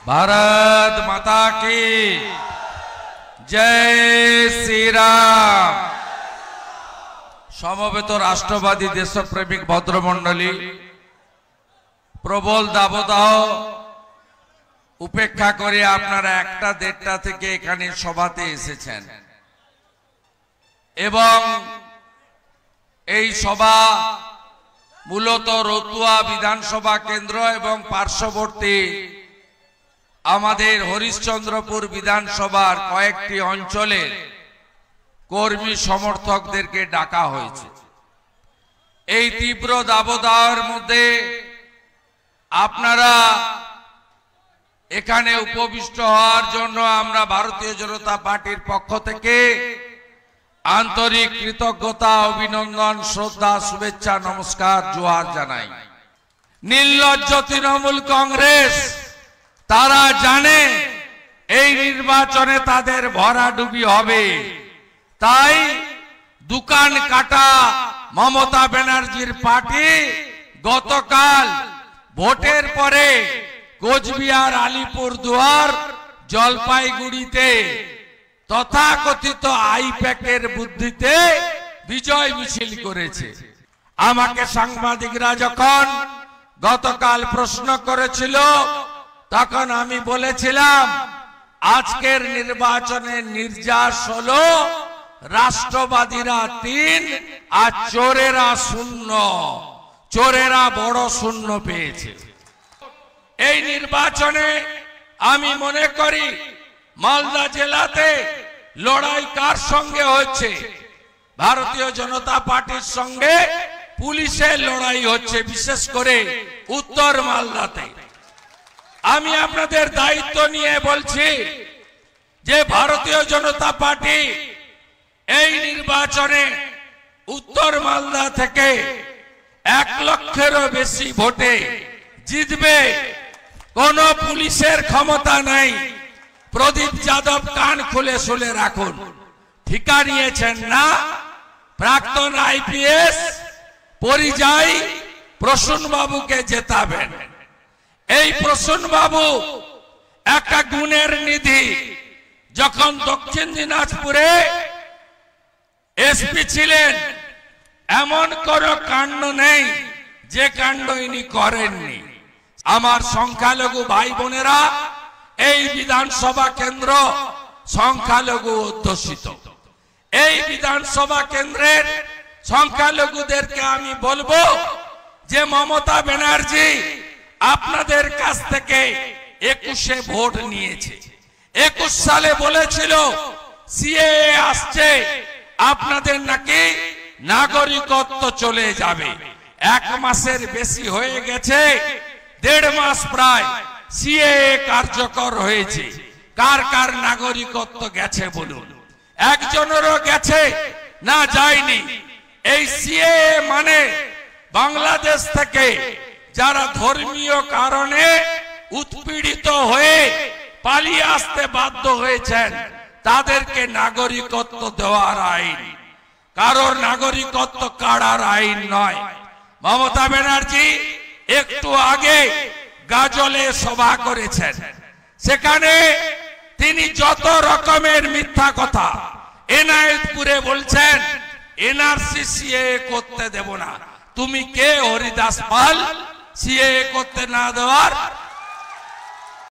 भारत माता की जय श्री राम। समवेत राष्ट्रवादी देशप्रेमिक भद्रमंडली प्रबल दाबदाह उपेक्षा करे आपनारा एकटा देड़टा थेके एखाने सभाते एसेछेन एवं এই সভা মূলত রতুয়া বিধানসভা কেন্দ্র এবং পার্শ্ববর্তী আমাদের হরিশ্চন্দ্রপুর বিধানসভার কয়েকটি অঞ্চলের কর্মী সমর্থকদেরকে ডাকা হয়েছে। এই তীব্র দাবদাহের মধ্যে আপনারা এখানে উপবিষ্ট হওয়ার জন্য আমরা ভারতীয় জনতা পার্টির পক্ষ থেকে आंतरिक कृतज्ञता अभिनंदन श्रद्धा शुभेच्छा नमस्कार जोहार जानाई। निर्लज्ज तृणमूल कांग्रेस तारा जाने এই নির্বাচনে তাদের ভরাডুবি হবে, তাই দোকান কাটা মমতা ব্যানার্জির পার্টি গতকাল ভোটের পরে কোচবিহার আলিপুরদুয়ার জলপাইগুড়িতে তথাকথিত আইপ্যাকের বুদ্ধিতে বিজয় মিছিল করেছে। আমাকে সাংবাদিকরা যখন গতকাল প্রশ্ন করেছিল তখন আমি বলেছিলাম আজকের নির্বাচনের নির্যাস হলো রাষ্ট্রবাদীরা ৩ আর চোরেরা 0। চোরেরা বড় শূন্য পেয়েছে। এই নির্বাচনে আমি মনে করি মালদা জেলাতে লড়াই কার সঙ্গে হচ্ছে? ভারতীয় জনতা পার্টির সঙ্গে পুলিশের লড়াই হচ্ছে, বিশেষ করে উত্তর মালদাতে। আমি আপনাদের দায়িত্ব নিয়ে বলছি যে ভারতীয় জনতা পার্টি এই নির্বাচনে উত্তর মালদা থেকে 1 লক্ষেরও বেশি ভোটে জিতবে। কোন পুলিশের ক্ষমতা নাই। প্রদীপ যাদব কান খুলে শুনে রাখুন, ঠিকা নিয়েছেন না? প্রাক্তন আইপিএস পরিযায়ী প্রসূন বাবুকে জেতাবেন। এই প্রসূন বাবু একটা গুণের নিধি। যখন দক্ষিণ দিনাজপুরে এসপি ছিলেন এমন কোন কাণ্ড নেই যে কাণ্ড ইনি করেননি। আমার সংখ্যালঘু ভাই বোনেরা, এই বিধানসভা কেন্দ্র সংখ্যালঘু অধ্যুষিত। এই বিধানসভা কেন্দ্রের সংখ্যালঘুদেরকে আমি বলবো যে মমতা ব্যানার্জি আপনাদের কাছ থেকে 21-এ ভোট নিয়েছে। 21 সালে বলেছিল সিএএ আসছে, আপনাদের নাকি নাগরিকত্ব চলে যাবে। 1 মাসের বেশি হয়ে গেছে, 1.5 মাস প্রায় সিএএ কার্যকর হয়েছে। কার কার নাগরিকত্ব গেছে বলুন? একজনেরও গেছে না যায়নি। এই সিএএ মানে বাংলাদেশ থেকে যারা ধর্মীয় কারণে উৎপীড়িত হয়ে পালিয়ে আসতে বাধ্য হয়েছেন তাদেরকে নাগরিকত্ব দেওয়ার আইন, কারোর নাগরিকত্ব কাড়ার আইন নয়। মমতা ব্যানার্জি একটু আগে গাজলে সভা করেছেন, সেখানে তিনি যত রকমের মিথ্যা কথা এনায়েতপুরে বলছেন এনআরসি সিএএ করতে দেব না। তুমি কে হরিদাস পাল সিএএ করতে না দেওয়ার?